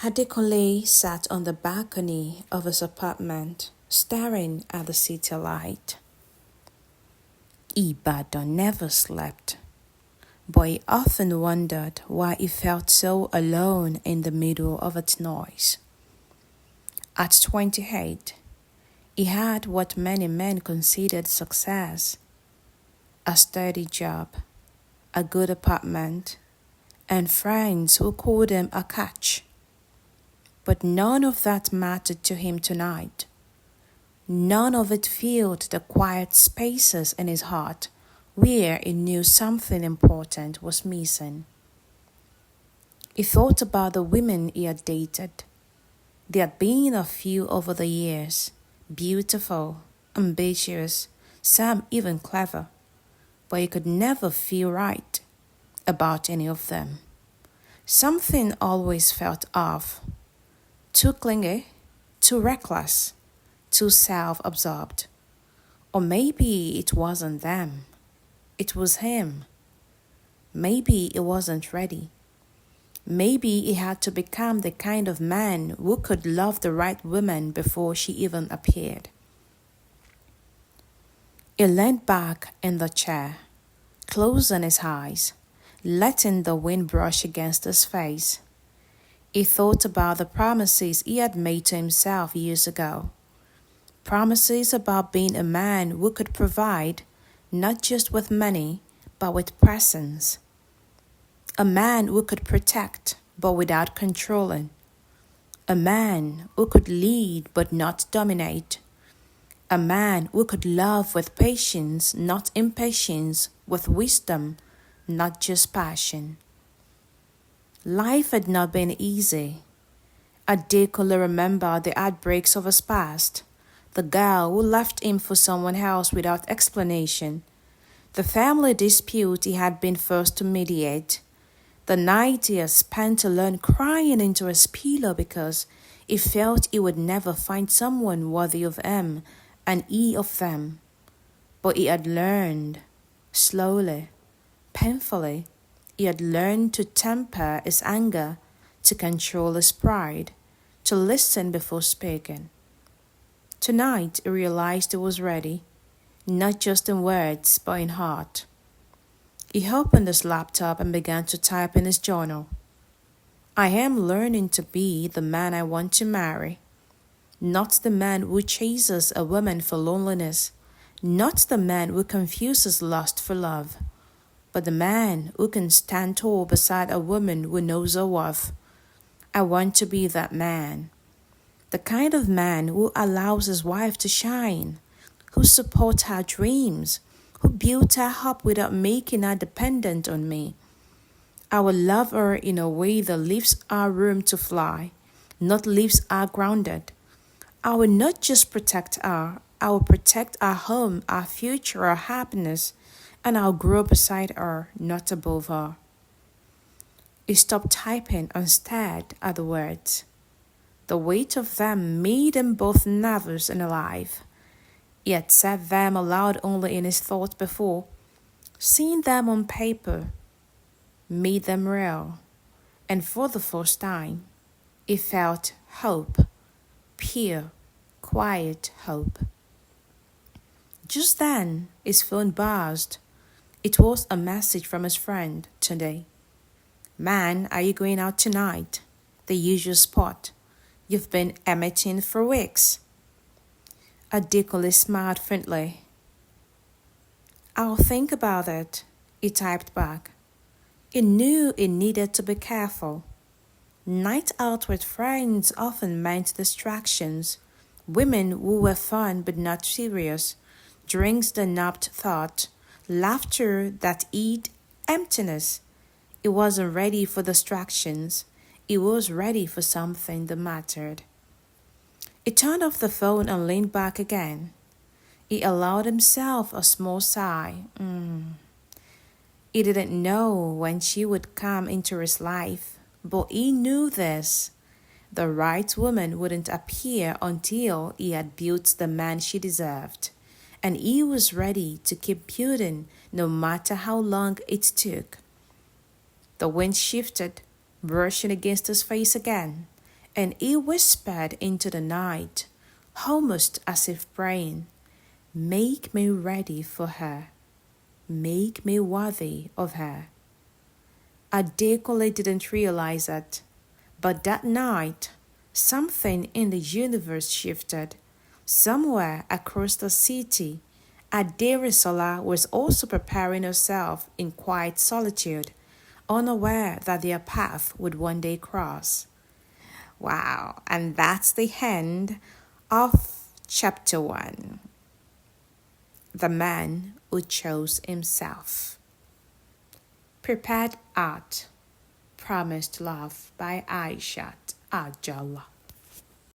Adekunle sat on the balcony of his apartment, staring at the city light. Ibadan never slept, but he often wondered why he felt so alone in the middle of its noise. At 28, he had what many men considered success: a steady job, a good apartment, and friends who called him a catch. But none of that mattered to him tonight. None of it filled the quiet spaces in his heart where he knew something important was missing. He thought about the women he had dated. There had been a few over the years, beautiful, ambitious, some even clever, but he could never feel right about any of them. Something always felt off. Too clingy, too reckless, too self-absorbed. Or maybe it wasn't them. It was him. Maybe he wasn't ready. Maybe he had to become the kind of man who could love the right woman before she even appeared. He leaned back in the chair, closing his eyes, letting the wind brush against his face. He thought about the promises he had made to himself years ago. Promises about being a man who could provide, not just with money, but with presence. A man who could protect, but without controlling. A man who could lead, but not dominate. A man who could love with patience, not impatience, with wisdom, not just passion. Life had not been easy. Adekunle remembered the heartbreaks of his past, the girl who left him for someone else without explanation, the family dispute he had been forced to mediate, the night he had spent alone crying into his pillow because he felt he would never find someone worthy of him and he of them. But he had learned, slowly, painfully, he had learned to temper his anger, to control his pride, to listen before speaking. Tonight he realized he was ready, not just in words, but in heart. He opened his laptop and began to type in his journal. I am learning to be the man I want to marry, not the man who chases a woman for loneliness, not the man who confuses lust for love, but the man who can stand tall beside a woman who knows her worth. I want to be that man. The kind of man who allows his wife to shine, who supports her dreams, who builds her up without making her dependent on me. I will love her in a way that leaves her room to fly, not leaves her grounded. I will not just protect her, I will protect our home, our future, our happiness, and I'll grow beside her, not above her. He stopped typing and stared at the words. The weight of them made him both nervous and alive. He had said them aloud only in his thoughts before. Seeing them on paper made them real, and for the first time, he felt hope, pure, quiet hope. Just then, his phone buzzed. It was a message from his friend today. Man, are you going out tonight? The usual spot. You've been emitting for weeks. Adekunle smiled faintly. I'll think about it, he typed back. He knew he needed to be careful. Night out with friends often meant distractions, women who were fun but not serious, drinks that numbed thought, laughter that eat emptiness. He wasn't ready for distractions. He was ready for something that mattered. He turned off the phone and leaned back again. He allowed himself a small sigh. He didn't know when she would come into his life, but he knew this. The right woman wouldn't appear until he had built the man she deserved, and he was ready to keep building no matter how long it took. The wind shifted, brushing against his face again, and he whispered into the night, almost as if praying, "Make me ready for her. Make me worthy of her." Adekole didn't realize it, but that night, something in the universe shifted. Somewhere across the city, Aderisola was also preparing herself in quiet solitude, unaware that their path would one day cross. Wow, and that's the end of chapter 1. The Man Who Chose Himself. Prepared Art. Promised Love by Aishat Ajala.